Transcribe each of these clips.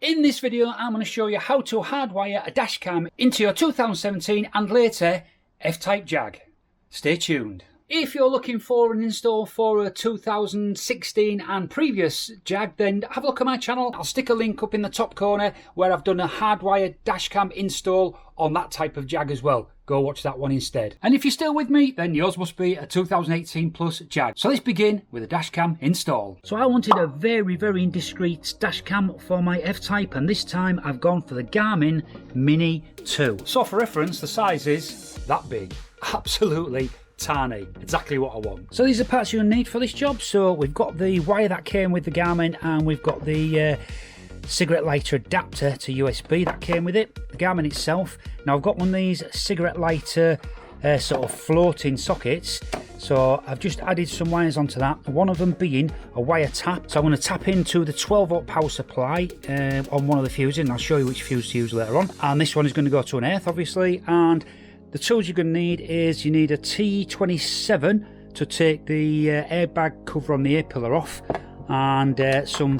In this video, I'm going to show you how to hardwire a dash cam into your 2017 and later F-Type Jag. Stay tuned. If you're looking for an install for a 2016 and previous Jag, then have a look at my channel. I'll stick a link up in the top corner where I've done a hardwired dash cam install on that type of Jag as well. Go watch that one instead. And if you're still with me, then yours must be a 2018 plus Jag. So let's begin with a dash cam install. So I wanted a very indiscreet dash cam for my F-Type, and this time I've gone for the Garmin Mini 2. So for reference, the size is that big. Absolutely tiny, exactly what I want. So these are parts you'll need for this job. So we've got the wire that came with the Garmin, and we've got the cigarette lighter adapter to USB that came with it, the Garmin itself. Now I've got one of these cigarette lighter sort of floating sockets, so I've just added some wires onto that, one of them being a wire tap. So I'm going to tap into the 12 volt power supply on one of the fuses, and I'll show you which fuse to use later on. And this one is going to go to an earth, obviously. And the tools you're going to need is you need a T27 to take the airbag cover on the A-pillar off, and some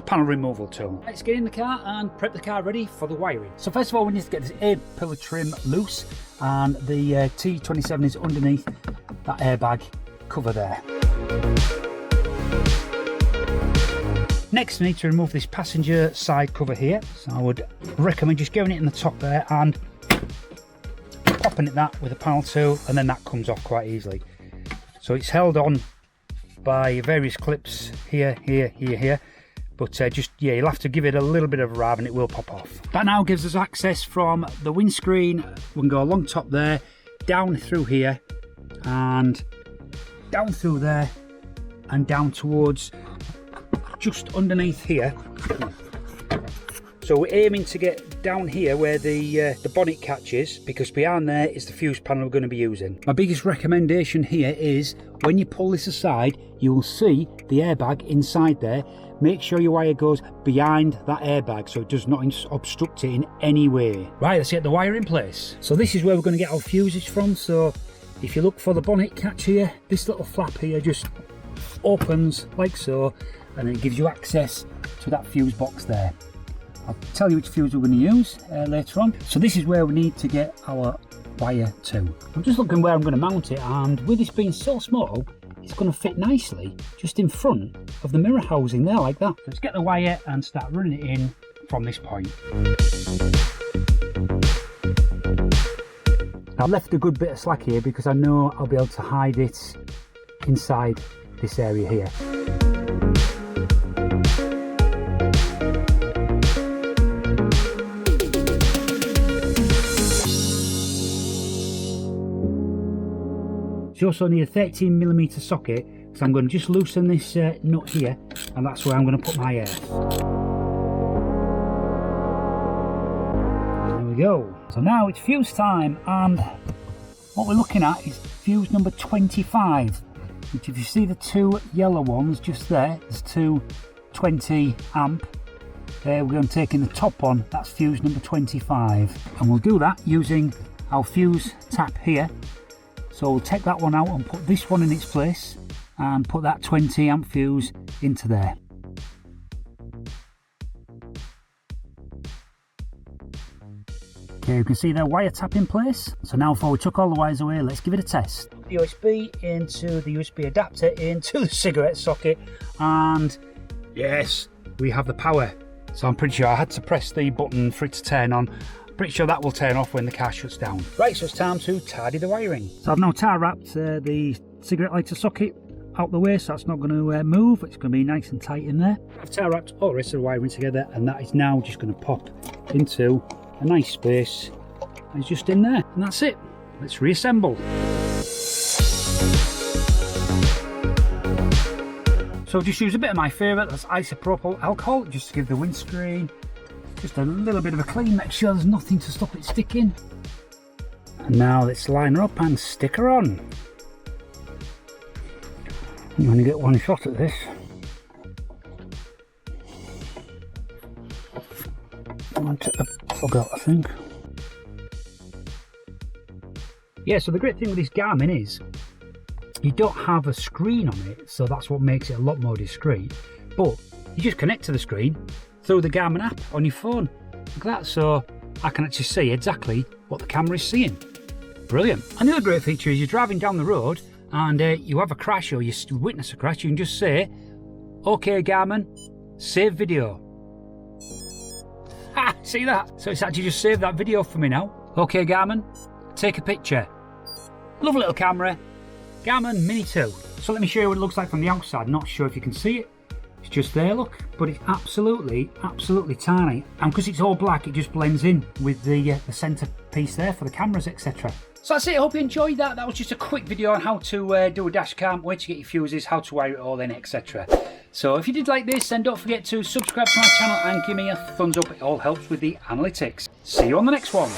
panel removal tool. Let's get in the car and prep the car ready for the wiring. So first of all, we need to get this A-pillar trim loose, and the T27 is underneath that airbag cover there. Next, we need to remove this passenger side cover here. So I would recommend just getting it in the top there and popping it that with a panel tool, and then that comes off quite easily. So it's held on by various clips here, but yeah, you'll have to give it a little bit of a rab and it will pop off. That now gives us access from the windscreen. We can go along top there, down through here, and down through there, and down towards just underneath here. So we're aiming to get down here where the bonnet catches, because behind there is the fuse panel we're going to be using. My biggest recommendation here is when you pull this aside, you will see the airbag inside there. Make sure your wire goes behind that airbag so it does not obstruct it in any way. Right, let's get the wire in place. So this is where we're going to get our fuses from. So if you look for the bonnet catch here, this little flap here just opens like so, and it gives you access to that fuse box there. I'll tell you which fuse we're going to use later on. So this is where we need to get our wire to. I'm just looking where I'm going to mount it, and with this being so small, it's going to fit nicely just in front of the mirror housing there like that. Let's get the wire and start running it in from this point. I've left a good bit of slack here because I know I'll be able to hide it inside this area here. You also need a 13mm socket, so I'm going to just loosen this nut here, and that's where I'm going to put my earth. There we go. So now it's fuse time, and what we're looking at is fuse number 25, which, if you see the two yellow ones just there, there's two 20 amp. We're going to take in the top one, that's fuse number 25, and we'll do that using our fuse tap here. So we'll take that one out and put this one in its place, and put that 20 amp fuse into there. Okay, you can see the wire tap in place. So now, before we took all the wires away, let's give it a test. The USB into the USB adapter into the cigarette socket, and yes, we have the power. So I'm pretty sure I had to press the button for it to turn on. Pretty sure that will turn off when the car shuts down. Right, so it's time to tidy the wiring. So I've now tar wrapped the cigarette lighter socket out the way, so that's not going to move. It's going to be nice and tight in there. I've tar wrapped all the rest of the wiring together, and that is now just going to pop into a nice space. It's just in there, and that's it. Let's reassemble. So just use a bit of my favourite, that's isopropyl alcohol, just to give the windscreen just a little bit of a clean, make sure there's nothing to stop it sticking. And now let's line her up and stick her on. You only get one shot at this. I'll take the plug out, I think. Yeah, so the great thing with this Garmin is you don't have a screen on it, so that's what makes it a lot more discreet. But you just connect to the screen through the Garmin app on your phone. Look at that, so I can actually see exactly what the camera is seeing. Brilliant. And the other great feature is you're driving down the road and you have a crash or you witness a crash, you can just say, "Okay Garmin, save video." Ha! See that? So it's actually just saved that video for me now. "Okay Garmin, take a picture." Lovely little camera. Garmin Mini 2. So let me show you what it looks like from the outside. Not sure if you can see it. It's just there, look, but it's absolutely tiny. And because it's all black, it just blends in with the centre piece there for the cameras, etc. So that's it. I hope you enjoyed that. That was just a quick video on how to do a dash cam, where to get your fuses, how to wire it all in, etc. So if you did like this, then don't forget to subscribe to my channel and give me a thumbs up. It all helps with the analytics. See you on the next one.